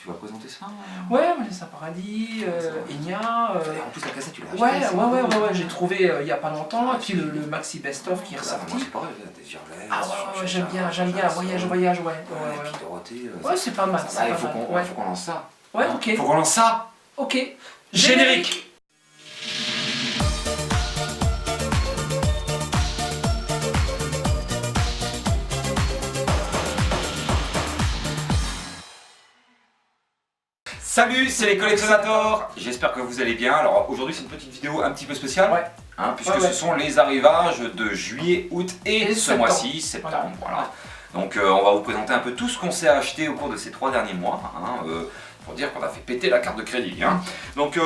tu vas présenter ça Ouais, Vanessa Paradis, Enya. Et en plus la cassette tu l'as acheté. Ouais, j'ai trouvé il y a pas longtemps, et puis le maxi best-of qui est ressorti. Moi c'est pareil, des Virelais. Ah ouais, j'aime bien, voyage, ouais. Et puis Dorothée. Ouais, c'est pas mal. Il faut qu'on lance ça. Ouais, ok. Faut qu'on lance ça. Ok. Générique. Salut, c'est les collectionnators. J'espère que vous allez bien. Alors aujourd'hui c'est une petite vidéo un petit peu spéciale. Ouais. Puisque ce sont les arrivages de juillet, août et ce mois-ci, septembre. Voilà. Donc on va vous présenter un peu tout ce qu'on s'est acheté au cours de ces 3 derniers mois. Pour dire qu'on a fait péter la carte de crédit. Donc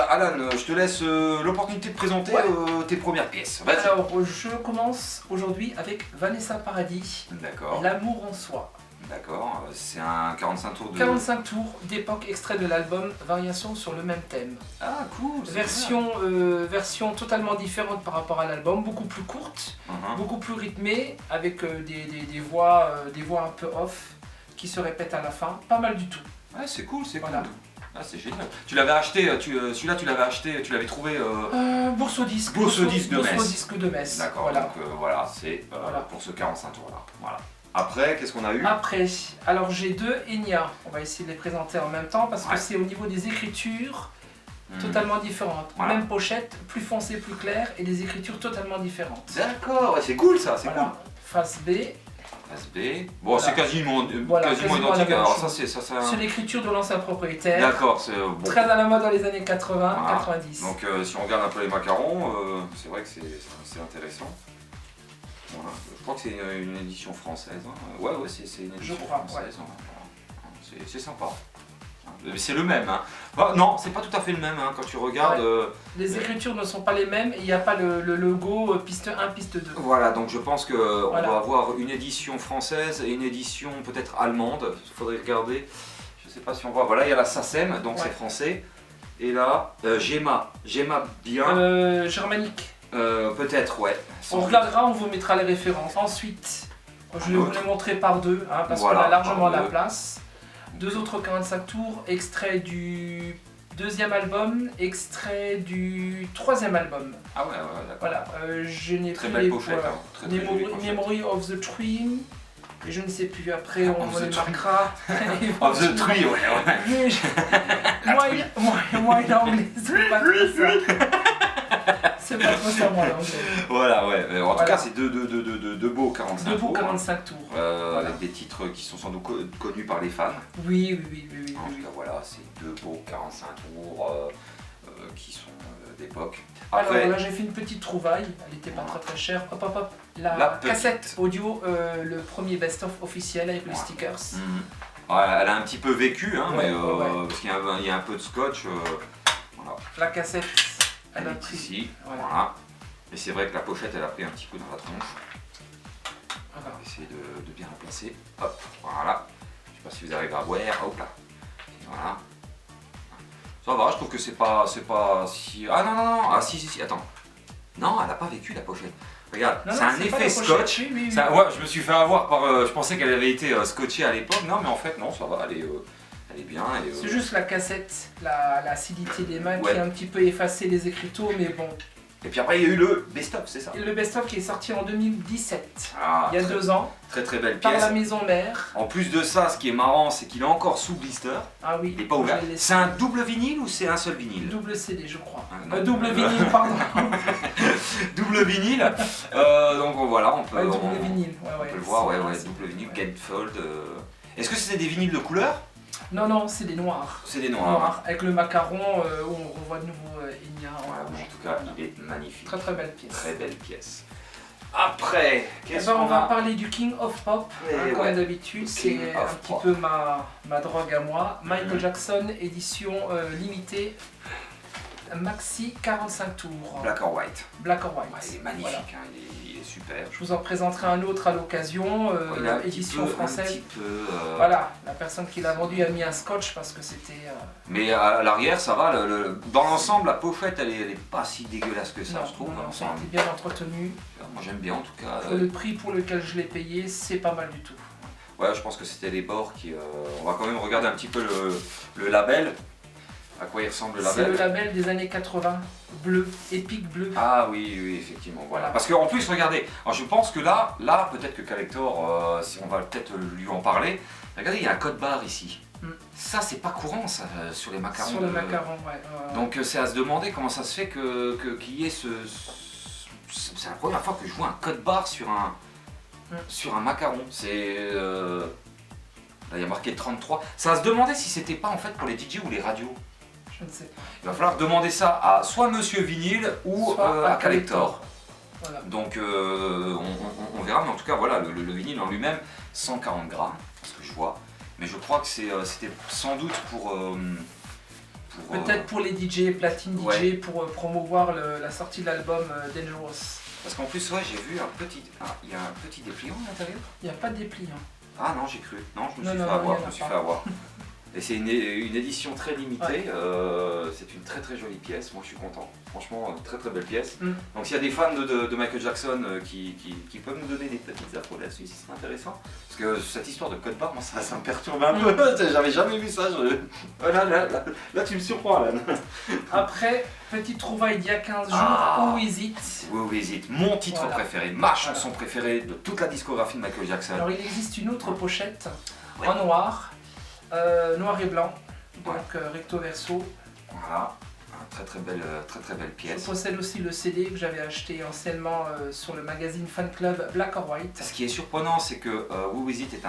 Alan, je te laisse l'opportunité de présenter tes premières pièces. Alors je commence aujourd'hui avec Vanessa Paradis. D'accord. L'amour en soi. D'accord, c'est un 45 tours de... 45 tours d'époque, extrait de l'album, variation sur le même thème. Ah cool. Version totalement différente par rapport à l'album, beaucoup plus courte, beaucoup plus rythmée, avec des voix un peu off qui se répètent à la fin. Pas mal du tout. Ouais, c'est cool, c'est voilà. Cool. Ah, c'est génial. Tu l'avais acheté, celui-là tu l'avais acheté, tu l'avais trouvé... Bourse au disque. Bourse au disque de Metz. Bourse au disque de Metz. D'accord, voilà. donc voilà, c'est pour ce 45 tours là. Voilà. Après, qu'est-ce qu'on a eu? Après, alors j'ai deux Enya. On va essayer de les présenter en même temps parce que c'est au niveau des écritures totalement différentes. Voilà. Même pochette, plus foncée, plus claire et des écritures totalement différentes. D'accord, c'est cool ça, c'est cool. Face B. Face B. Bon, c'est quasiment identique. Alors ça, c'est l'écriture de l'ancien propriétaire. D'accord, c'est bon. Très à la mode dans les années 80-90. Donc si on regarde un peu les macarons, c'est vrai que c'est intéressant. Voilà. Je crois que c'est une édition française. Ouais, c'est une édition française. Ouais. C'est sympa. C'est le même. Non, c'est pas tout à fait le même quand tu regardes. Les écritures ne sont pas les mêmes et il n'y a pas le logo piste 1, piste 2. Voilà, donc je pense qu'on va avoir une édition française et une édition peut-être allemande. Il faudrait regarder. Je sais pas si on voit. Voilà, il y a la SACEM, donc c'est français. Et là, Gemma bien. Germanique. Peut-être, ouais. On regardera, on vous mettra les références. Ensuite, je vais vous les montrer par deux, parce qu'on a largement la place. Deux autres 45 tours, extrait du deuxième album, extrait du troisième album. Ah ouais, d'accord. Voilà, je n'ai très belle pochette. Memory of the Tree. Et je ne sais plus, après on les marquera. Of the Tree, ouais. Moi, l'anglais, c'est pas trop ça. C'est pas trop ça, moi, l'anglais. Voilà, ouais. En tout cas, c'est deux beaux 45 tours. Deux beaux 45 tours. Avec des titres qui sont sans doute connus par les fans. Oui. En tout cas, voilà, c'est deux beaux 45 tours qui sont d'époque. Alors là, j'ai fait une petite trouvaille. Elle n'était pas très chère. Hop. La cassette audio, le premier best-of officiel avec les stickers. Ouais, elle a un petit peu vécu, mais parce qu'il y a un peu de scotch. Voilà. La cassette, elle a est pris ici. Voilà. Et c'est vrai que la pochette, elle a pris un petit peu dans la tronche. On va essayer de bien la placer. Hop, voilà. Je sais pas si vous arrivez à voir. Hop là. Et voilà. Ça va, je trouve que c'est pas si... Ah non. Ah si, attends. Non, elle a pas vécu la pochette. Regarde, c'est un effet scotch. Oui. Ouais, je me suis fait avoir par... je pensais qu'elle avait été scotchée à l'époque. Non, mais en fait, non, ça va, elle est bien. C'est juste la cassette, l'acidité des mains qui a un petit peu effacé les écriteaux, mais bon. Et puis après, il y a eu le best-of, c'est ça? Le best-of qui est sorti en 2017, il y a 2 ans. Très belle pièce. Par la maison mère. En plus de ça, ce qui est marrant, c'est qu'il est encore sous blister. Ah oui. Il n'est pas ouvert. C'est un double vinyle ou c'est un seul vinyle? Double CD, je crois. Double vinyle, pardon. Double vinyle. Donc voilà, on peut. Double vinyle, on peut le voir, double vinyle, gatefold. Est-ce que c'est des vinyles de couleur? Non, c'est des noirs. C'est des noirs. Avec le macaron où on revoit de nouveau Enya. En tout cas, il est magnifique. Très belle pièce. Très belle pièce. Après, qu'est-ce qu'on on va parler du King of Pop, comme d'habitude. C'est un petit peu ma drogue à moi. Michael Jackson, édition limitée. Maxi 45 tours. Black or White. Il est magnifique, il est super. Je vous en présenterai un autre à l'occasion, édition française. Voilà, la personne qui l'a vendu a mis un scotch parce que c'était... Mais à l'arrière, ça va, dans l'ensemble, la pochette, elle est pas si dégueulasse que ça, je trouve. Ça a été bien entretenu. Moi j'aime bien en tout cas. Le prix pour lequel je l'ai payé, c'est pas mal du tout. Ouais, je pense que c'était les bords qui... on va quand même regarder un petit peu le label. À quoi il ressemble le label? C'est le label des années 80, bleu, épique bleu. Ah oui, oui, effectivement, voilà. Parce qu'en plus, regardez, alors je pense que là peut-être que Collector, si on va peut-être lui en parler, regardez, il y a un code barre ici. Ça, c'est pas courant, ça, sur les macarons. Sur le macaron, ouais. Donc c'est à se demander comment ça se fait qu'il y ait ce... C'est la première fois que je vois un code barre sur un macaron. C'est... Là, il y a marqué 33. C'est à se demander si c'était pas en fait pour les DJ ou les radios. Je ne sais pas. Il va falloir demander ça à soit Monsieur Vinyle ou à Collector. Voilà. Donc on verra, mais en tout cas voilà, le vinyle en lui-même, 140 grammes, ce que je vois. Mais je crois que c'était sans doute pour... peut-être pour les DJ, platine DJ, ouais. pour promouvoir la sortie de l'album Dangerous. Parce qu'en plus, ouais, j'ai vu un petit... Ah, il y a un petit dépliant à l'intérieur. Il n'y a pas de dépliant. Ah non, j'ai cru. Non, je me suis fait avoir. Et c'est une édition très limitée, ouais. C'est une très très jolie pièce, moi je suis content. Franchement, très très belle pièce. Donc s'il y a des fans de Michael Jackson qui peuvent nous donner des petites infos là-dessus, ce serait intéressant. Parce que cette histoire de code barre, moi ça me perturbe un peu, j'avais jamais vu ça. Là tu me surprends Alan. Après, petite trouvaille d'il y a 15 jours, Who Is It. Who Is It, mon titre préféré, ma chanson préférée de toute la discographie de Michael Jackson. Alors il existe une autre pochette en noir. Noir et blanc, donc recto verso. Voilà, très très belle pièce. Je possède aussi le CD que j'avais acheté anciennement sur le magazine Fan Club Black or White. Ce qui est surprenant, c'est que Who Is It est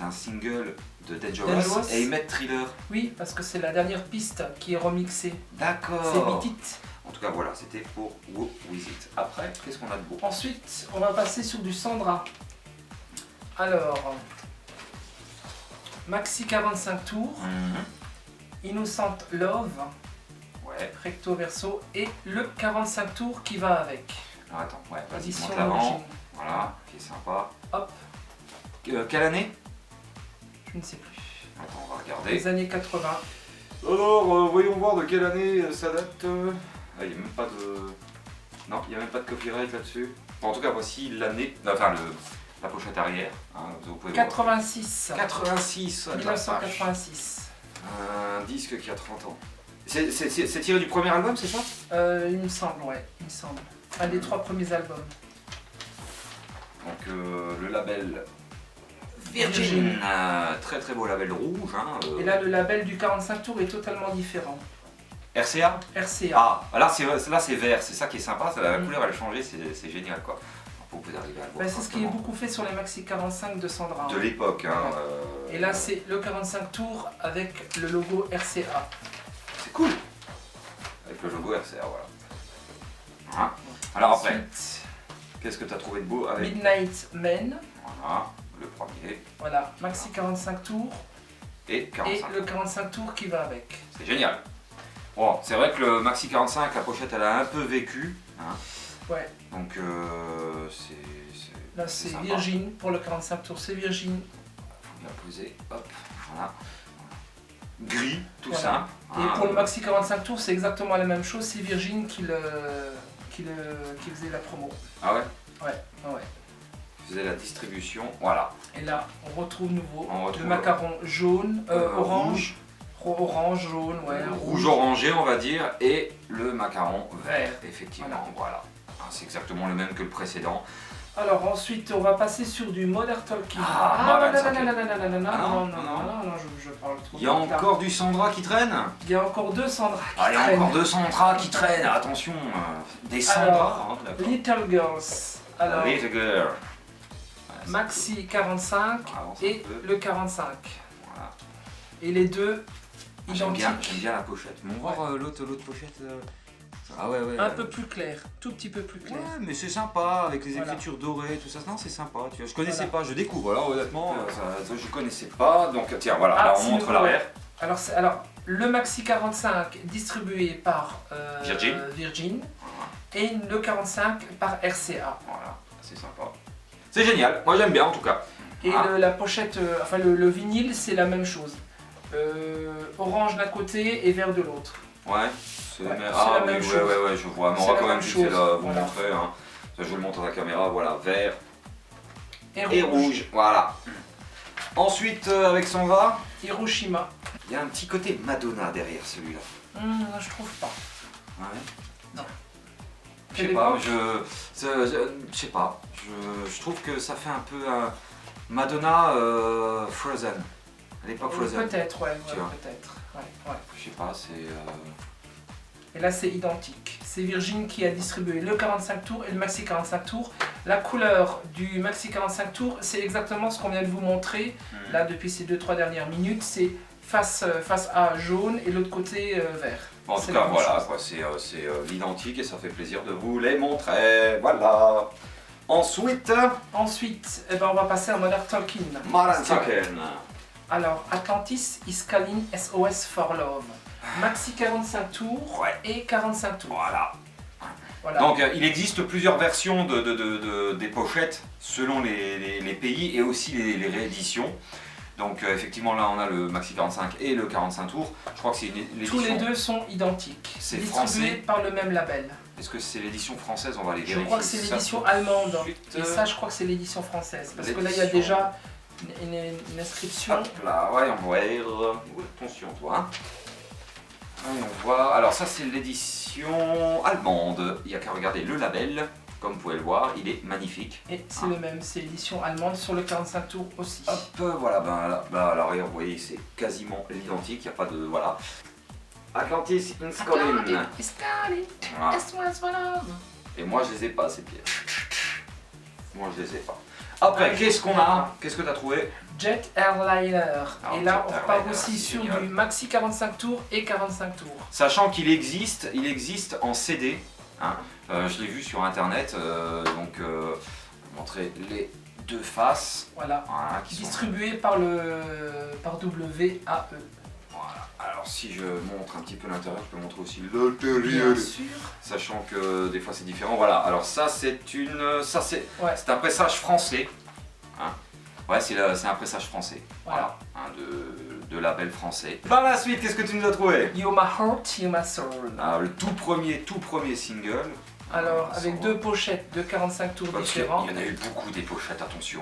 un single de Dangerous et ils mettent Thriller. Oui, parce que c'est la dernière piste qui est remixée. D'accord. C'est Beat It. En tout cas voilà, c'était pour Who Is It. Après, qu'est-ce qu'on a de beau? Ensuite, on va passer sur du Sandra. Alors... Maxi 45 tours, Innocent Love, ouais. recto verso, et le 45 tours qui va avec. Alors attends, ouais, vas-y, Edition monte l'avant. Voilà, qui est sympa. Hop. Quelle année? Je ne sais plus. Attends, on va regarder. Les années 80. Alors, voyons voir de quelle année ça date. Ah, il n'y a même pas de... Non, il n'y a même pas de copyright là-dessus. Bon, en tout cas, voici l'année... Enfin, la pochette arrière, hein, vous pouvez 86. 86. 1986. Un disque qui a 30 ans. C'est tiré du premier album, c'est ça? Il me semble, ouais, il me semble. Un des 3 premiers albums. Donc le label Virgin. Très très beau label rouge. Hein, Et là, le label du 45 tours est totalement différent. RCA? RCA. Ah, là c'est vert, c'est ça qui est sympa, la couleur elle a changé, c'est génial quoi. Vous pouvez arriver à le voir. C'est ce qui est beaucoup fait sur les Maxi 45 de Sandra. De l'époque. Hein, Et là c'est le 45 tours avec le logo RCA. C'est cool. Avec le logo RCA, voilà. Hein. Alors après, qu'est-ce que tu as trouvé de beau avec Midnight Men. Voilà, le premier. Voilà, Maxi 45 tours. Et 45. Et le 45 tours qui va avec. C'est génial. Bon, c'est vrai que le Maxi 45, la pochette elle a un peu vécu. Hein. Ouais. Donc là c'est Virgin pour le 45 tours, c'est Virgin. Faut bien poser, hop, voilà. Gris, tout voilà. ça. Et pour le Maxi 45 tours, c'est exactement la même chose, c'est Virgin qui faisait la promo. Ah ouais? Ouais. Faisait la distribution, voilà. Et là, on retrouve le macaron jaune, orange. Orange, jaune, ouais. Rouge orangé, on va dire, et le macaron vert, effectivement, voilà. C'est exactement le même que le précédent. Alors ensuite, on va passer sur du Modern Talking. Non, je parle trop. Il y a encore du Sandra qui traîne? Il y a encore 2 Sandra qui traînent. Il y a encore 2 Sandra qui traînent, attention, des Sandra. Little Girls. Alors, Little Girl. Maxi 45 et le 45. Voilà. Et les deux identiques. J'aime bien la pochette. Mais on va voir l'autre pochette. Ah ouais. Un peu plus clair, tout petit peu plus clair. Ouais, mais c'est sympa avec les écritures dorées, tout ça. Non, c'est sympa. Tu vois, je connaissais pas, je découvre. Alors honnêtement, je connaissais pas. Donc tiens, voilà, là on montre l'arrière. Alors, le Maxi 45 distribué par Virgin et le 45 par RCA. Voilà, c'est sympa. C'est génial. Moi j'aime bien en tout cas. Et la pochette, enfin le vinyle, c'est la même chose. Orange d'un côté et vert de l'autre. Ouais. C'est la même chose. Ouais, je vois. Mais on va quand même vous montrer. Hein. Je vous le montre à la caméra. Voilà, vert et rouge. Voilà. Ensuite, avec Sandra, Hiroshima. il y a un petit côté Madonna derrière celui-là. Je trouve pas. Ouais. Non. Je sais pas, je sais pas. Je trouve que ça fait un peu Madonna Frozen. À l'époque Frozen. Peut-être, ouais, peut-être. Ouais. Je sais pas, c'est. Et là, c'est identique. C'est Virgin qui a distribué le 45 tours et le maxi 45 tours. La couleur du maxi 45 tours, c'est exactement ce qu'on vient de vous montrer. Là, depuis ces 2-3 dernières minutes, c'est face A jaune et l'autre côté vert. Bon, en tout cas, voilà, c'est l'identique et ça fait plaisir de vous les montrer. Voilà. Ensuite, eh ben, on va passer à Modern Talking. Modern Talking. Alors, Atlantis is calling SOS for Love. Maxi 45 tours et 45 tours. Voilà. Donc il existe plusieurs versions des pochettes selon les pays et aussi les rééditions. Donc effectivement là on a le maxi 45 et le 45 tours. Je crois que c'est l'édition. Tous les deux sont identiques. C'est distribués par le même label. Est-ce que c'est l'édition française? On va les vérifier. Je crois que c'est l'édition allemande. Et ça je crois que c'est l'édition française. Parce que là il y a déjà une inscription. Hop là, ouais, on voit. Attention toi. Et on voit, alors ça c'est l'édition allemande, il n'y a qu'à regarder le label, comme vous pouvez le voir, il est magnifique. Et c'est le même, c'est l'édition allemande sur le 45 tours aussi. Hop, voilà, ben là, à l'arrière vous voyez c'est quasiment l'identique, il n'y a pas de, voilà. Atlantis in Scotland. Voilà. Et moi je les ai pas ces pièces. Moi je les ai pas. Après, qu'est-ce qu'on a? Qu'est-ce que tu as trouvé? Jet Airliner. Et là, on repart aussi sur du maxi 45 tours et 45 tours. Sachant qu'il existe en CD. Hein. Je l'ai vu sur internet, donc montrer les deux faces. Voilà. Qui distribué par WAE. Voilà. Alors si je montre un petit peu l'intérieur, je peux montrer aussi l'intérieur. Bien sûr. Sachant que des fois c'est différent. Voilà. Alors ça c'est un pressage français. Hein. Ouais, c'est un pressage français. Voilà. De label français. Par la suite, qu'est-ce que tu nous as trouvé? You My Heart, You My Soul. Alors, le tout premier single. Alors, avec deux pochettes de 45 tours différents. Il y en a eu beaucoup des pochettes, attention.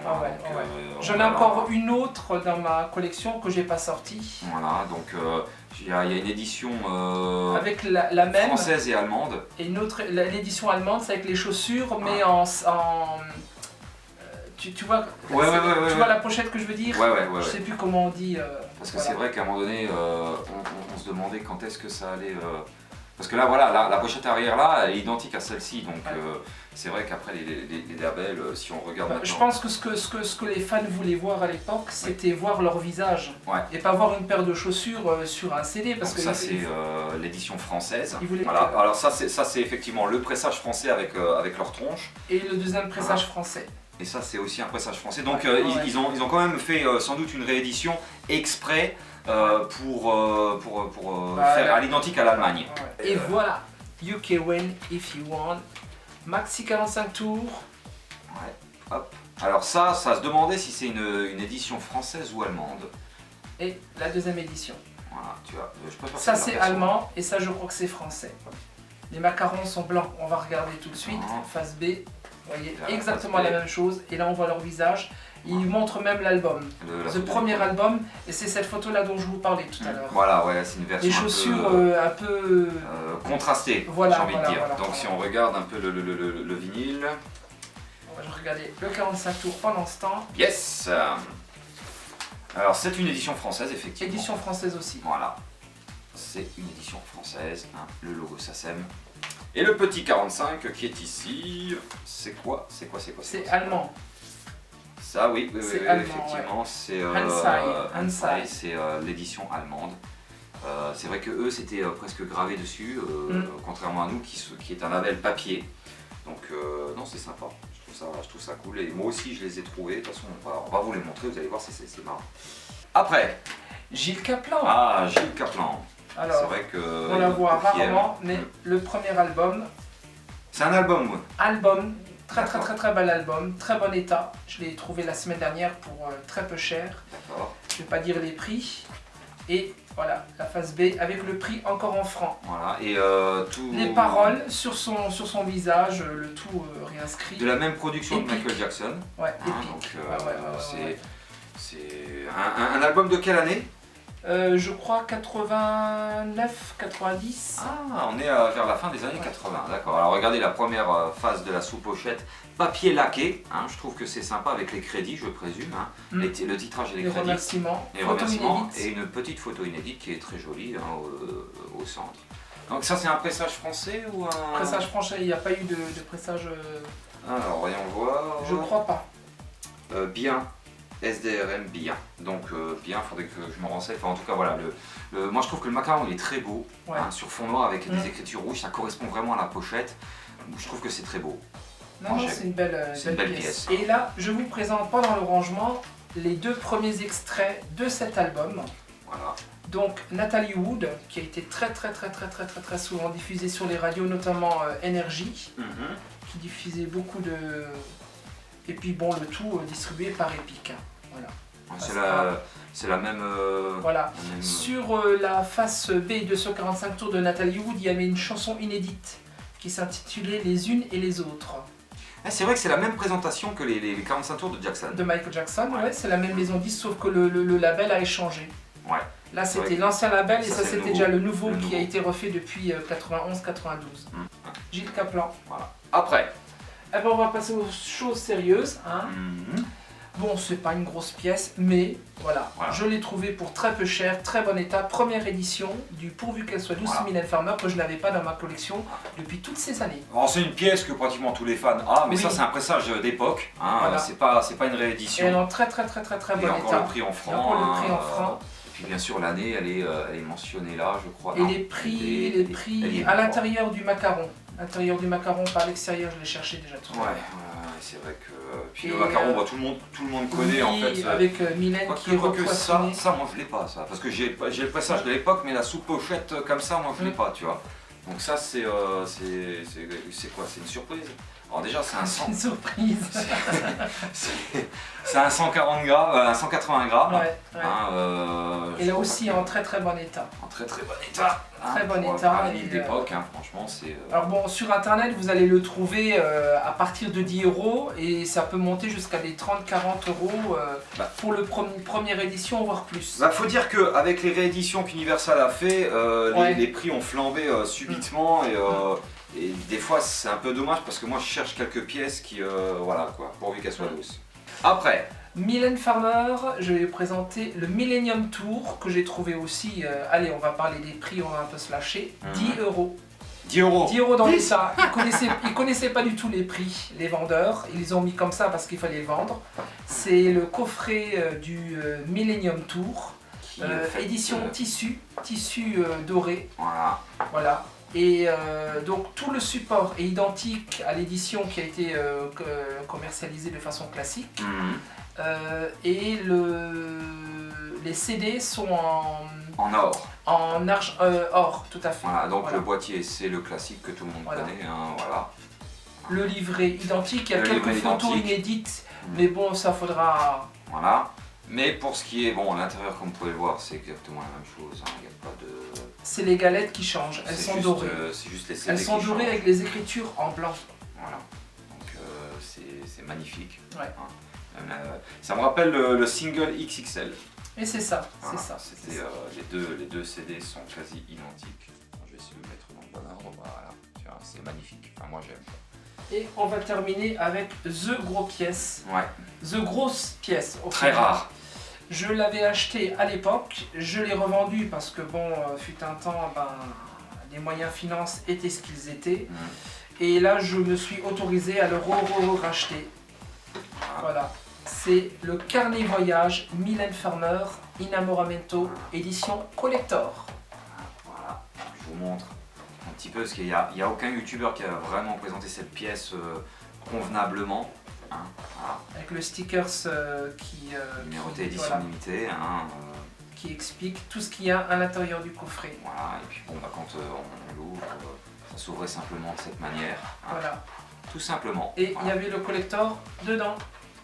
J'en ai encore une autre dans ma collection que j'ai pas sortie. Voilà, donc il y a une édition avec la même française et allemande. Et une autre, l'édition allemande, c'est avec les chaussures, mais en tu vois, tu vois la pochette que je veux dire? Je sais plus comment on dit. Parce que c'est vrai qu'à un moment donné, on se demandait quand est-ce que ça allait. Parce que là, voilà, la pochette arrière là, elle est identique à celle-ci, donc c'est vrai qu'après les labels, si on regarde. Je pense que ce que les fans voulaient voir à l'époque, c'était voir leur visage et pas voir une paire de chaussures sur un CD. Parce que ça c'est l'édition française. Voilà. Alors ça c'est effectivement le pressage français avec leur tronche. Et le deuxième pressage français. Et ça c'est aussi un pressage français. Donc ils ont quand même fait sans doute une réédition exprès pour faire à l'identique à l'Allemagne. Et voilà, You Can Win If You Want. Maxi 45 tours. Hop. Alors ça se demandait si c'est une édition française ou allemande. Et la deuxième édition. Voilà, tu vois. Ça c'est allemand et ça je crois que c'est français. Les macarons sont blancs, on va regarder tout de suite. Face B. Vous voyez exactement la même chose et là on voit leur visage. Ils montrent même l'album, le premier album, et c'est cette photo là dont je vous parlais tout à l'heure. Voilà, ouais, c'est une version les chaussures un peu contrastées, voilà, j'ai envie de dire. Donc si on regarde un peu le vinyle. On va regarder le 45 tours pendant ce temps. Yes. Alors c'est une édition française effectivement. Édition française aussi. Voilà, c'est une édition française, hein. Le logo SACEM. Et le petit 45 qui est ici, c'est quoi? C'est allemand. Ça oui, effectivement, c'est Hansai, c'est l'édition allemande. C'est vrai que eux c'était presque gravé dessus, contrairement à nous qui est un label papier. Donc non, c'est sympa, je trouve ça cool et moi aussi je les ai trouvés. De toute façon on va vous les montrer, vous allez voir, c'est marrant. Après, Gilles Caplan. Ah, Gilles Caplan. Alors, c'est vrai que on la voit rarement, mais le premier album. C'est un album. Album. Très bel album, très bon état. Je l'ai trouvé la semaine dernière pour très peu cher. D'accord. Je vais pas dire les prix. Et voilà, la face B avec le prix encore en francs. Voilà, et tout... Les paroles sur son visage, le tout réinscrit. De la même production de Michael Jackson. Ouais, hein, donc c'est Un album de quelle année? Je crois 89, 90. Ah, on est vers la fin des années 80, d'accord. Alors regardez la première phase de la sous-pochette, papier laqué, hein, je trouve que c'est sympa avec les crédits, je présume, hein. Le titrage et les crédits. Remerciements. Les remerciements et une petite photo inédite qui est très jolie hein, au centre. Donc ça c'est un pressage français ou un... Pressage français, il n'y a pas eu de pressage... Alors voyons voir... Je crois pas. Bien. SDRM bien, donc bien, il faudrait que je me renseigne. Enfin, en tout cas, voilà, moi je trouve que le macaron il est très beau, hein, sur fond noir avec des écritures rouges, ça correspond vraiment à la pochette. Je trouve que c'est très beau. Non, c'est une belle pièce. Et là, je vous présente pendant le rangement les 2 premiers extraits de cet album. Voilà. Donc Natalie Wood, qui a été très souvent diffusée sur les radios, notamment Énergie, qui diffusait beaucoup de... Et puis bon, le tout distribué par Epic. Voilà. C'est la même... Voilà. Sur la face B 245 tours de Natalie Wood, il y avait une chanson inédite qui s'intitulait Les unes et les autres. Ah, c'est vrai que c'est la même présentation que les 45 tours de Jackson. De Michael Jackson, ouais, c'est la même maison 10, sauf que le label a échangé. Ouais. Là, c'était l'ancien label et ça c'était déjà le nouveau qui a été refait depuis 91-92. Gilles Caplan. Voilà. Après. Eh ben, on va passer aux choses sérieuses. Hein. Bon, c'est pas une grosse pièce, mais voilà. Je l'ai trouvé pour très peu cher, très bon état. Première édition du Pourvu qu'elle soit douce, Mylène Farmer, que je n'avais pas dans ma collection depuis toutes ces années. C'est une pièce que pratiquement tous les fans mais ça c'est un pressage d'époque. Hein. Voilà. C'est pas une réédition. Et elle est en très bon état. Encore le prix en francs. Encore le prix en francs. Et puis bien sûr l'année, elle est mentionnée là, je crois. Et les prix à l'intérieur du macaron. L'intérieur du macaron, par l'extérieur, je l'ai cherché déjà tout. Ouais, c'est vrai que... Puis le macaron, tout le monde connaît en fait. Avec Mylène qui est repoissonnée. Ça, moi je l'ai pas ça, parce que j'ai le pressage de l'époque, mais la sous-pochette comme ça, moi je l'ai pas, tu vois. Donc ça c'est quoi? C'est une surprise. Alors déjà c'est un 100... une surprise. C'est un 140 grammes, un 180 grammes. Ouais. Et là aussi en très bon état. En très bon état. Très bon état. Un livre d'époque, franchement c'est... Alors bon, sur internet vous allez le trouver à partir de 10 € et ça peut monter jusqu'à des 30-40 € pour le première édition, voire plus. Faut dire qu'avec les rééditions qu'Universal a fait, les prix ont flambé subitement et des fois c'est un peu dommage parce que moi je cherche quelques pièces qui, voilà quoi, pourvu qu'elles soient douces. Après, Mylène Farmer, je vais vous présenter le Millennium Tour que j'ai trouvé aussi, allez on va parler des prix, on va un peu se lâcher, 10 €. 10 €. 10 € dans les ça. Ils connaissaient pas du tout les prix, les vendeurs, ils les ont mis comme ça parce qu'il fallait le vendre. C'est le coffret du Millennium Tour, édition tissu doré. Voilà. Et donc tout le support est identique à l'édition qui a été commercialisée de façon classique. Et les CD sont en or. En or, tout à fait. Voilà, donc le boîtier c'est le classique que tout le monde connaît. Hein, voilà. Le livret identique, il y a quelques photos inédites, mais bon ça faudra... Voilà. Mais pour ce qui est, bon, à l'intérieur, comme vous pouvez le voir, c'est exactement la même chose. Il n'y a pas de... C'est les galettes qui changent, elles sont dorées. C'est juste les CD elles sont dorées avec les écritures en blanc. Voilà. Donc c'est magnifique. Ouais. Ça me rappelle le single XXL. Et c'est ça, voilà. c'est ça. Les deux CD sont quasi identiques. Je vais essayer de le mettre dans le bon ordre. Voilà. C'est magnifique. Enfin, moi j'aime. Et on va terminer avec The Gros Pièce. The Grosse Pièce. Très rare. Je l'avais acheté à l'époque, je l'ai revendu parce que bon, fut un temps, les moyens finances étaient ce qu'ils étaient. Et là, je me suis autorisé à le racheter. Voilà. C'est le Carnet Voyage Mylène Farmer Innamoramento édition collector. Voilà. Je vous montre un petit peu parce qu'il n'y a aucun youtubeur qui a vraiment présenté cette pièce convenablement. Voilà. Avec le stickers numéroté édition limitée. Qui explique tout ce qu'il y a à l'intérieur du coffret. Voilà, et puis bon, quand on l'ouvre, ça s'ouvrait simplement de cette manière. Voilà. Tout simplement. Et il y avait le collector dedans.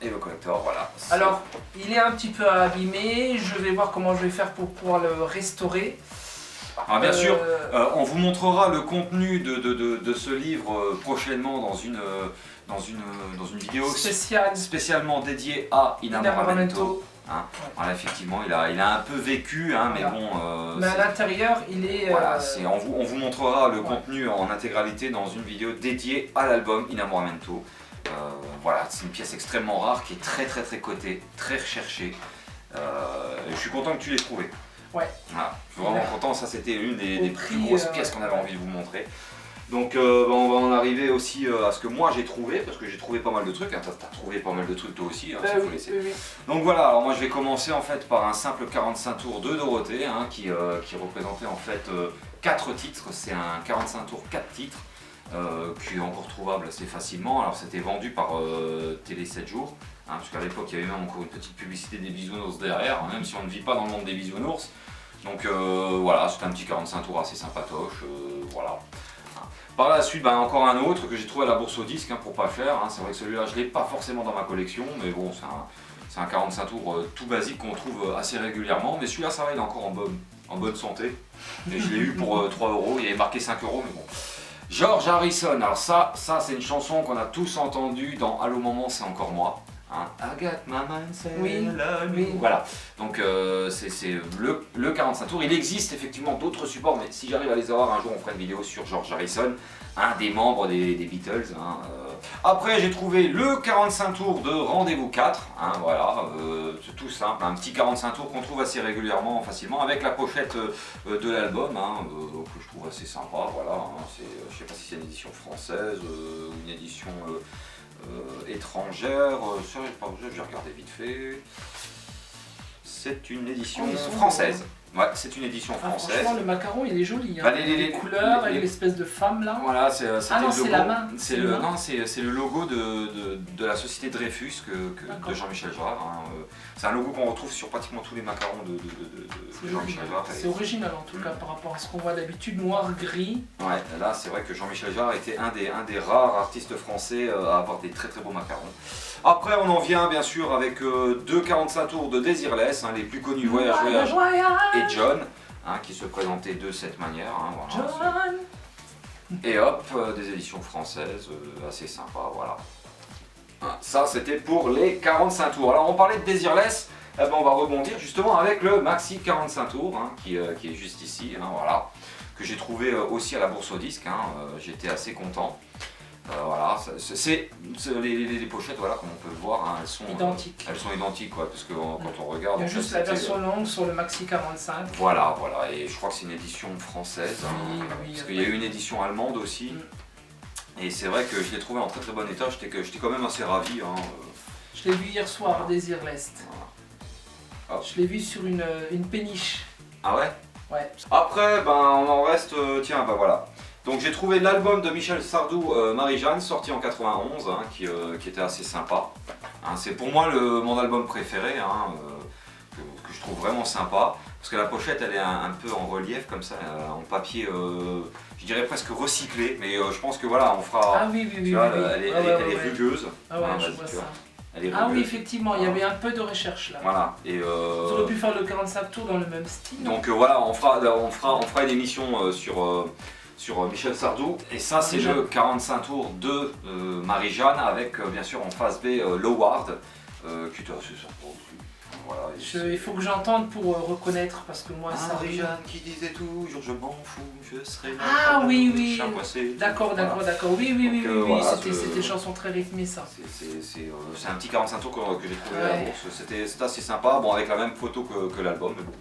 Et le collector, voilà. Alors, il est un petit peu abîmé, je vais voir comment je vais faire pour pouvoir le restaurer. Alors bien sûr, on vous montrera le contenu de ce livre prochainement dans une vidéo spécialement dédiée à Innamoramento. Hein. Ouais. Voilà, effectivement, il a un peu vécu, hein, mais bon... mais à l'intérieur, il est... Voilà, on vous montrera le contenu en intégralité dans une vidéo dédiée à l'album Innamoramento. Voilà, c'est une pièce extrêmement rare qui est très cotée, très recherchée. Je suis content que tu l'aies trouvée. Ouais. Voilà, je suis vraiment content, ça c'était une des plus grosses pièces qu'on avait envie de vous montrer. Donc on va en arriver aussi à ce que moi j'ai trouvé, parce que j'ai trouvé pas mal de trucs, hein. T'as trouvé pas mal de trucs toi aussi, hein, faut laisser. Oui. Donc voilà, alors moi je vais commencer en fait par un simple 45 tours de Dorothée, hein, qui représentait en fait 4 titres, c'est un 45 tours 4 titres, qui est encore trouvable assez facilement. Alors c'était vendu par Télé 7 jours, hein, parce qu'à l'époque il y avait même encore une petite publicité des bisounours derrière, hein, même si on ne vit pas dans le monde des bisounours. Donc voilà, c'est un petit 45 tours assez sympatoche, voilà. Par la suite, encore un autre que j'ai trouvé à la bourse aux disques, hein, pour pas cher. Hein. C'est vrai que celui-là, je ne l'ai pas forcément dans ma collection, mais bon, c'est un 45 tours tout basique qu'on trouve assez régulièrement. Mais celui-là, ça va, il est encore en bonne santé. Et je l'ai eu pour 3 €, il avait marqué 5 €, mais bon. George Harrison, alors ça c'est une chanson qu'on a tous entendue dans Allô Maman, c'est encore moi. Hein. I got my mind set on you. Voilà, donc c'est le 45 tours. Il existe effectivement d'autres supports, mais si j'arrive à les avoir un jour, on fera une vidéo sur George Harrison, un des membres des Beatles. Hein. Après, j'ai trouvé le 45 tours de Rendez-vous 4, hein, voilà, c'est tout simple, un petit 45 tours qu'on trouve assez régulièrement, facilement, avec la pochette de l'album, hein, que je trouve assez sympa, voilà. Hein, je sais pas si c'est une édition française ou une édition étrangère, ça j'ai regardé vite fait. C'est une édition française. Ouais, c'est une édition française. Franchement, le macaron il est joli. Hein. Les couleurs avec l'espèce de femme là. Voilà, c'est la main. C'est le logo de la société Dreyfus de Jean-Michel Jarre. Hein. C'est un logo qu'on retrouve sur pratiquement tous les macarons de Jean-Michel Jarre. C'est original en tout cas par rapport à ce qu'on voit d'habitude, noir-gris. Ouais, là c'est vrai que Jean-Michel Jarre était un des rares artistes français à avoir des très beaux macarons. Après on en vient bien sûr avec 2 45 tours de Desireless, hein, les plus connus Voyage et John, hein, qui se présentaient de cette manière. Hein, voilà, et hop, des éditions françaises assez sympas, voilà. Ça c'était pour les 45 tours. Alors on parlait de Desireless, on va rebondir justement avec le maxi 45 tours, hein, qui est juste ici, hein, voilà, que j'ai trouvé aussi à la bourse aux disques, hein, j'étais assez content. Voilà, les pochettes, voilà, comme on peut le voir, hein, elles sont identiques. Elles sont identiques, ouais, parce que quand on regarde... Il y a juste la version longue sur le maxi 45. Voilà, et je crois que c'est une édition française, hein, parce qu'il y a eu une édition allemande aussi. Et c'est vrai que je l'ai trouvé en très bon état, j'étais quand même assez ravi. Hein. Je l'ai vu hier soir, Desireless. Voilà. Je l'ai vu sur une péniche. Ah ouais? Ouais. Après, on en reste, tiens, voilà. Donc j'ai trouvé l'album de Michel Sardou, Marie-Jeanne, sorti en 91, hein, qui était assez sympa. Hein, c'est pour moi mon album préféré, hein, que je trouve vraiment sympa. Parce que la pochette elle est un peu en relief comme ça, en papier, je dirais presque recyclé. Mais je pense que voilà, on fera... Ah oui, tu vois, elle est rugueuse. Ah ouais, je vois ça. Ah oui, effectivement, il y avait un peu de recherche là. Voilà. Vous auriez pu faire le 45 tours dans le même style. Donc voilà, on fera une émission sur Michel Sardou, et ça c'est le 45 tours de Marie-Jeanne avec bien sûr en face B Loward, qui était assez sympa aussi. Voilà, il faut que j'entende pour reconnaître, parce que moi ça... Marie-Jeanne qui disait toujours je m'en fous, je serai là. Ah oui, d'accord, oui, voilà, c'était une chanson très rythmée ça. C'est un petit 45 tours que j'ai trouvé à la bourse, c'était assez sympa, bon avec la même photo que l'album, mais bon.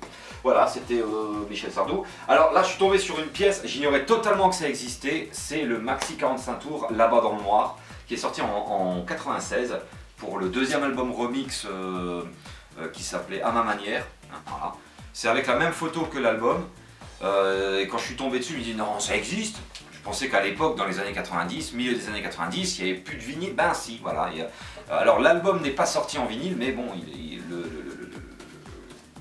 Voilà, c'était Michel Sardou. Alors là, je suis tombé sur une pièce, j'ignorais totalement que ça existait. C'est le maxi 45 tours, Là-bas dans le noir, qui est sorti en 96 pour le deuxième album remix qui s'appelait À ma manière. Voilà. C'est avec la même photo que l'album. Et quand je suis tombé dessus, je me dis non, ça existe. Je pensais qu'à l'époque, dans les années 90, milieu des années 90, il n'y avait plus de vinyle. Ben si, voilà. Alors l'album n'est pas sorti en vinyle, mais bon,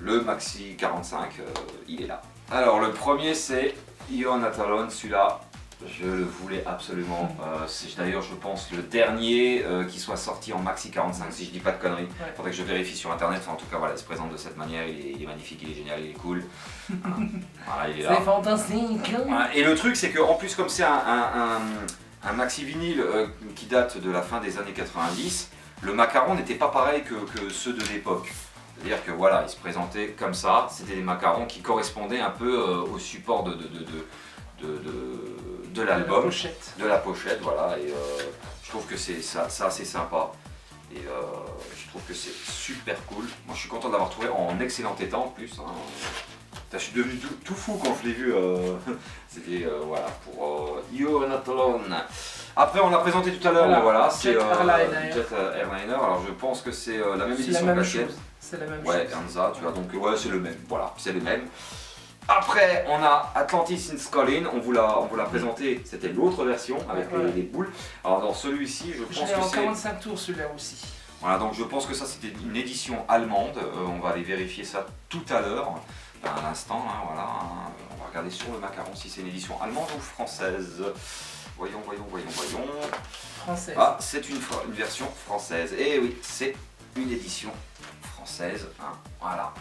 le maxi 45, il est là. Alors le premier c'est You're Not Alone, celui-là je le voulais absolument. C'est d'ailleurs je pense le dernier qui soit sorti en maxi 45 si je dis pas de conneries. Ouais. Faudrait que je vérifie sur internet, enfin, en tout cas voilà, il se présente de cette manière, il est magnifique, il est génial, il est cool. Voilà, il est là. C'est fantastique. Voilà. Et le truc c'est qu'en plus comme c'est un maxi vinyle qui date de la fin des années 90, le macaron n'était pas pareil que ceux de l'époque. C'est-à-dire que voilà, ils se présentaient comme ça, c'était des macarons qui correspondaient un peu au support de l'album, de la pochette, voilà, et je trouve que c'est assez sympa, et je trouve que c'est super cool. Moi je suis content d'avoir trouvé en excellent état en plus, hein. Je suis devenu tout fou quand je l'ai vu, c'était voilà, pour You're Not Alone. Après on l'a présenté tout à l'heure, voilà, c'est Jet Airliner, alors je pense que c'est la même édition que la tienne. C'est la même chose. Hansa, tu vois, donc ouais, c'est le même, voilà, c'est le même. Après, on a Atlantis in Skullin, on vous l'a présenté, c'était l'autre version avec les boules. Alors dans celui-ci, je pense que c'est... c'est... en 45 tours celui-là aussi. Voilà, donc je pense que ça c'était une édition allemande, on va aller vérifier ça tout à l'heure, à l'instant, hein, voilà. On va regarder sur le macaron si c'est une édition allemande ou française. Voyons. Française. Ah, c'est une version française, et oui, c'est une édition française, hein. Voilà.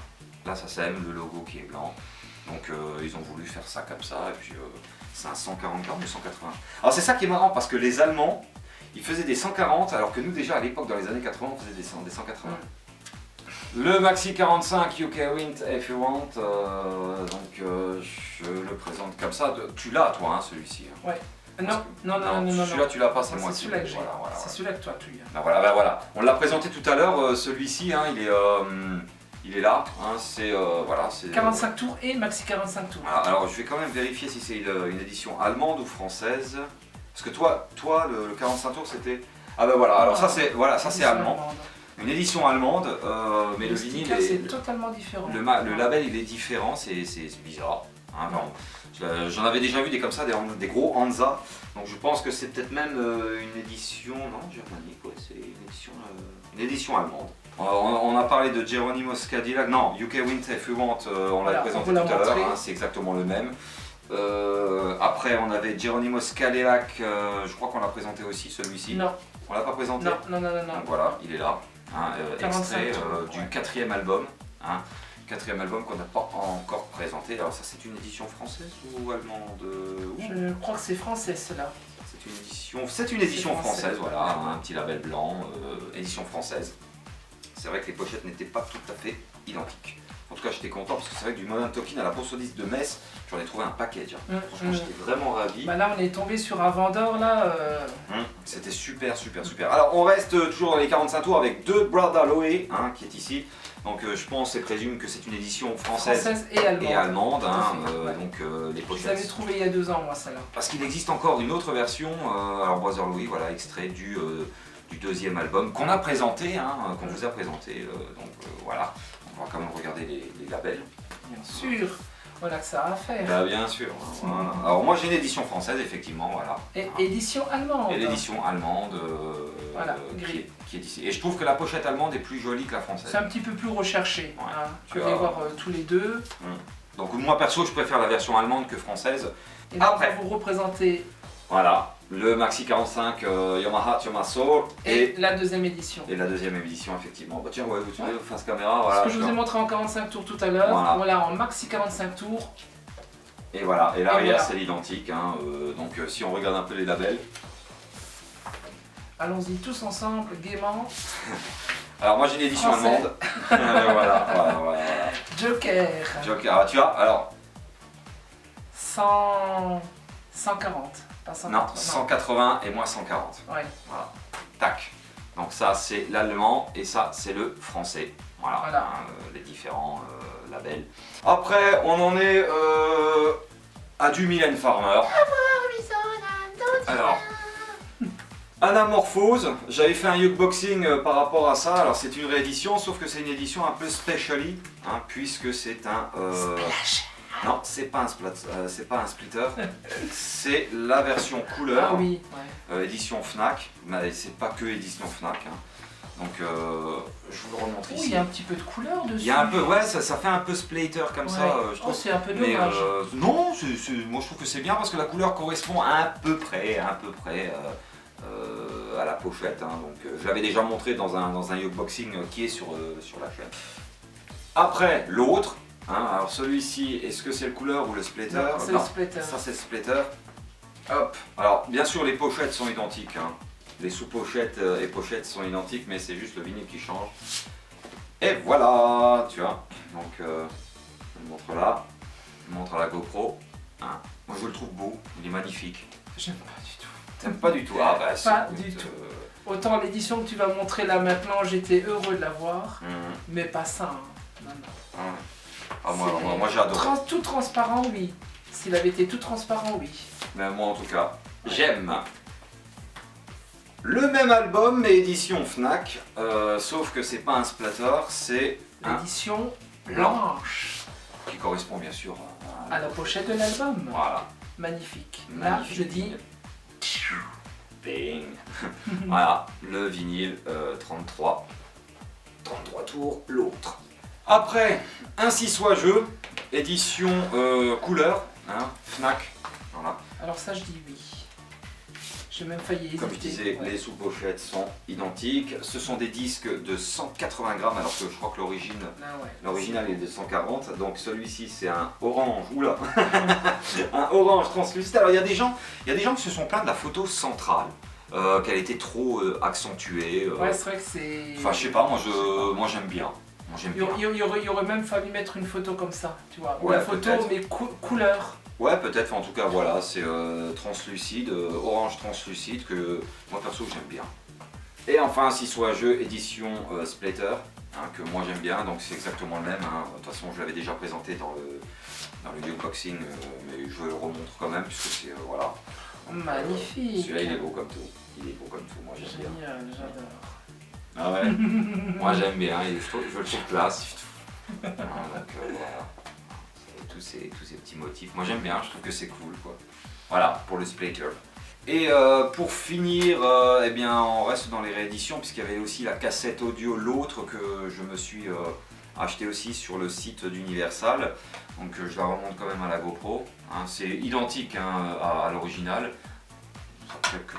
Là ça sème, le logo qui est blanc. Donc ils ont voulu faire ça comme ça, et puis c'est un 140 grammes ou 180. Alors c'est ça qui est marrant, parce que les Allemands, ils faisaient des 140, alors que nous déjà à l'époque, dans les années 80, on faisait des 180. Le Maxi 45 UK Wind If You Want, donc je le présente comme ça. Tu l'as toi, hein, celui-ci. Ouais. Non. Celui-là tu l'as pas, c'est moi qui l'ai. C'est celui-là que toi tu as. Voilà. On l'a présenté tout à l'heure, celui-ci, hein, il est là, hein, c'est voilà, 45 tours et maxi 45 tours. Alors je vais quand même vérifier si c'est une édition allemande ou française. Parce que toi le 45 tours c'était... Ah bah voilà, alors ça c'est allemand. Une édition allemande, mais le vinyle est... c'est totalement différent. Le label il est différent, c'est bizarre. Hein, j'en avais déjà vu des comme ça, des gros Hansa. Donc je pense que c'est peut-être même une édition, non, germanique, ouais, c'est une édition allemande. On a parlé de Geronimo's Cadillac, non, UK Wind If You Want, on l'a présenté tout à l'heure, hein, c'est exactement le même. Après on avait Geronimo's Cadillac, je crois qu'on l'a présenté aussi celui-ci. Non. On l'a pas présenté? Non. Donc voilà, il est là, hein, extrait du 4e album. Hein. 4e album qu'on n'a pas encore présenté. Alors ça c'est une édition française ou allemande? Je crois que c'est français cela. C'est une édition française, voilà, un petit label blanc, édition française. C'est vrai que les pochettes n'étaient pas tout à fait identiques. En tout cas j'étais content parce que c'est vrai que du Modern Talking à la Bourse-Disque de Metz, j'en ai trouvé un package. Franchement j'étais vraiment ravi. Bah là on est tombé sur un vendeur là. C'était super. Alors on reste toujours dans les 45 tours avec deux Brad Aloe, hein, qui est ici. Donc je pense et présume que c'est une édition française et allemande. Hein, donc les pochettes. Je l'avais trouvé il y a 2 ans moi celle-là. Parce qu'il existe encore une autre version, alors Brother Louis, voilà, extrait du 2e album qu'on a présenté, hein, qu'on vous a présenté. Voilà, on va quand même regarder les labels. Bien sûr, voilà que ça a à faire. Bah, bien sûr. Voilà. Alors moi j'ai une édition française effectivement, voilà. Et édition allemande. Et l'édition allemande voilà, qui est ici. Et je trouve que la pochette allemande est plus jolie que la française. C'est un petit peu plus recherché. Ouais. Hein. Tu peux les voir tous les deux. Donc moi perso je préfère la version allemande que française. Et là, après on va vous représenter. Voilà, le Maxi 45 You're My Heart, You're My Soul et la 2e édition. Et la 2e édition effectivement. Bah tiens, ouais, tu veux face caméra, voilà. Ce que je vous ai montré en 45 tours tout à l'heure, voilà en Maxi 45 tours. Et voilà, et l'arrière c'est l'identique, hein, donc si on regarde un peu les labels. Allons-y tous ensemble, gaiement. Alors moi j'ai une édition allemande. voilà. Joker. Alors tu as, alors 140. Pas 180. Non, 180 et moi 140. Ouais. Voilà. Tac. Donc ça c'est l'allemand et ça c'est le français. Voilà. Hein, les différents labels. Après on en est à du Mylène Farmer. Alors, Anamorphose, j'avais fait un Yukeboxing par rapport à ça. Alors c'est une réédition, sauf que c'est une édition un peu specially, hein, puisque c'est un... Non, c'est pas un splitter, c'est la version couleur, édition Fnac, mais c'est pas que édition Fnac. Hein. Donc je vous le remontre ici. Il y a un petit peu de couleur dessus. Il y a un peu, ouais, ça fait un peu splater comme ça. Je trouve. C'est un peu dommage. Non, moi je trouve que c'est bien parce que la couleur correspond à peu près à la pochette. Hein. Donc je l'avais déjà montré dans un Yukeboxing qui est sur la chaîne. Après l'autre. Hein, alors celui-ci, est-ce que c'est le couleur ou le splitter? C'est le splitter. Ça c'est le splitter. Hop. Alors bien sûr les pochettes sont identiques. Hein. Les sous-pochettes et pochettes sont identiques, mais c'est juste le vinyle qui change. Et voilà, tu vois. Donc, je le montre là, je le montre à la GoPro. Hein. Moi, je le trouve beau, il est magnifique. J'aime pas du tout. T'aimes pas du tout? Ah bah, pas du tout. Autant l'édition que tu vas montrer là maintenant, j'étais heureux de la voir, mais pas ça. Hein. Non, non. Ah, moi j'ai adoré. Tout transparent, oui. S'il avait été tout transparent, oui. Mais moi en tout cas, j'aime. Le même album, mais édition Fnac, sauf que c'est pas un splatter, c'est l'édition blanche. Qui correspond bien sûr à la pochette de l'album. Voilà. Magnifique. Là, je dis... Bing. Voilà, le vinyle 33 tours, l'autre. Après, Ainsi soit jeu, édition couleur, hein, Fnac. Voilà. Alors ça, je dis oui. J'ai même failli hésiter. Comme je disais, les sous-pochettes sont identiques. Ce sont des disques de 180 grammes, alors que je crois que l'original est de 140. Donc celui-ci, c'est un orange. Oula, un orange translucide. Alors il y a des gens qui se sont plaints de la photo centrale. Qu'elle était trop accentuée. Ouais, c'est vrai que c'est... Enfin, je sais pas, moi j'aime bien. Il y aurait même fallu mettre une photo comme ça, tu vois. Ouais, la photo, mais couleur. Ouais, peut-être, en tout cas, voilà, c'est translucide, orange translucide, que moi perso j'aime bien. Et enfin, Ainsi soit jeu, édition Splatter, hein, que moi j'aime bien, donc c'est exactement le même. Hein. De toute façon, je l'avais déjà présenté dans le unboxing, mais je le remontre quand même, puisque c'est, voilà. Magnifique. Celui-là, il est beau comme tout. Il est beau comme tout, moi j'aime bien. Génial, j'adore. Ah ouais. Moi j'aime bien, je le trouve classe. Donc voilà. Et tous ces petits motifs. Moi j'aime bien, je trouve que c'est cool quoi. Voilà pour le splatter. Et pour finir, eh bien on reste dans les rééditions puisqu'il y avait aussi la cassette audio, l'autre que je me suis acheté aussi sur le site d'Universal. Donc je la remonte quand même à la GoPro. Hein, c'est identique hein, à l'original. Quelques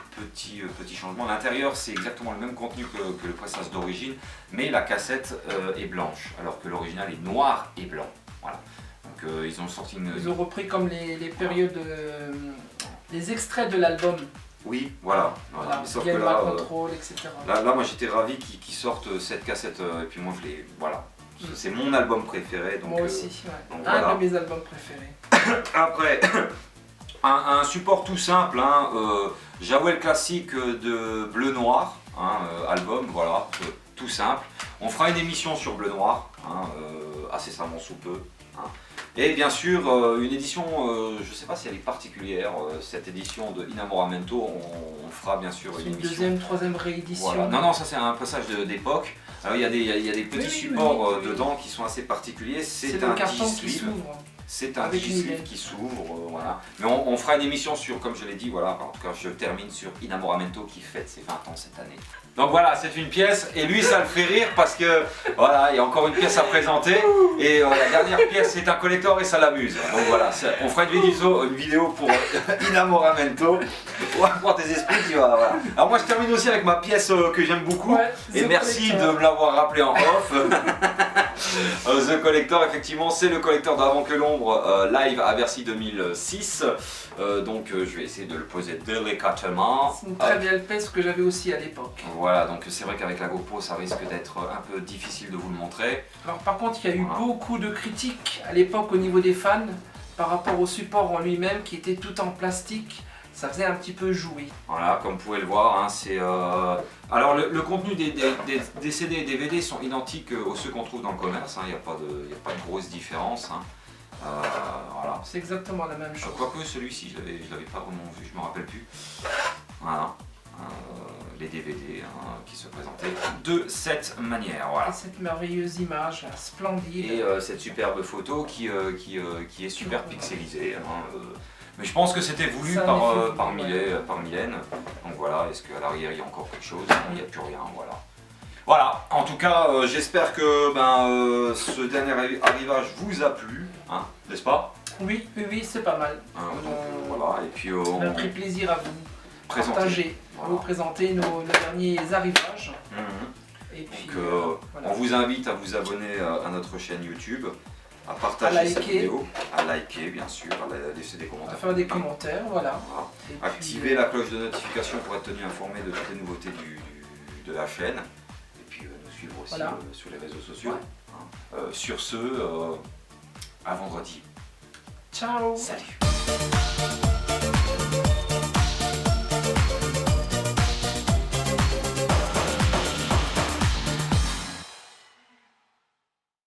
petits changements. L'intérieur c'est exactement le même contenu que le pressage d'origine, mais la cassette est blanche, alors que l'original est noir et blanc. Voilà. Donc ils ont sorti une... Ils ont repris comme les périodes, les extraits de l'album. Oui, voilà. Voilà. Sauf que là, contrôle, etc. Là, moi j'étais ravi qu'ils sortent cette cassette, et puis moi je l'ai... Voilà. C'est mon album préféré. Donc, moi aussi, ouais. Donc, un voilà. de mes albums préférés. Après... Un support tout simple, hein, Jawel classique de bleu-noir, hein, album, voilà, tout simple. On fera une émission sur bleu-noir, hein, incessamment sous peu. Hein. Et bien sûr, une édition, je ne sais pas si elle est particulière, cette édition de Inamoramento, on fera bien sûr une émission. Deuxième, troisième réédition. Voilà. Non, ça c'est un passage d'époque. Alors il y a des petits supports dedans qui sont assez particuliers. C'est un carton qui s'ouvre. C'est un digisleeve qui s'ouvre, voilà. Mais on fera une émission sur, comme je l'ai dit, voilà, en tout cas je termine sur Inamoramento qui fête ses 20 ans cette année. Donc voilà, c'est une pièce, et lui ça le fait rire parce que, voilà, il y a encore une pièce à présenter, et la dernière pièce c'est un collector et ça l'amuse. Donc voilà, on fera une vidéo pour Inamoramento, pour avoir tes esprits, tu vois, voilà. Alors moi je termine aussi avec ma pièce que j'aime beaucoup, et merci de me l'avoir rappelé en off. The Collector, effectivement, c'est le collector d'Avant que l'ombre live à Bercy 2006. Donc je vais essayer de le poser délicatement. C'est une très belle pièce que j'avais aussi à l'époque. Voilà, donc c'est vrai qu'avec la GoPro ça risque d'être un peu difficile de vous le montrer. Alors par contre il y a eu beaucoup de critiques à l'époque au niveau des fans par rapport au support en lui-même qui était tout en plastique. Ça faisait un petit peu jouer. Voilà, comme vous pouvez le voir, hein, c'est... Alors le contenu des CD et DVD sont identiques aux ceux qu'on trouve dans le commerce, hein, il n'y a pas de grosse différence. Hein. Voilà. C'est exactement la même chose. Quoique celui-ci, je l'avais pas vraiment vu, je me rappelle plus. Voilà. Les DVD hein, qui se présentaient de cette manière. Voilà. Et cette merveilleuse image, splendide. Et cette superbe photo qui est super pixelisée. Hein, mais je pense que c'était voulu par Mylène. Donc voilà, est-ce qu'à l'arrière il y a encore quelque chose? Il n'y a plus rien, voilà. Voilà, en tout cas, j'espère que ce dernier arrivage vous a plu, hein, n'est-ce pas? Oui, c'est pas mal. Donc, voilà, et puis on a pris plaisir à vous partager, à vous présenter nos derniers arrivages. Et puis, donc, on vous invite à vous abonner à notre chaîne YouTube, à partager cette vidéo, à liker bien sûr, à laisser des commentaires. À faire des commentaires, voilà. Activer la cloche de notification pour être tenu informé de toutes les nouveautés de la chaîne. Et puis nous suivre aussi voilà. sur les réseaux sociaux. Ouais. Hein. Sur ce, à vendredi. Ciao. Salut.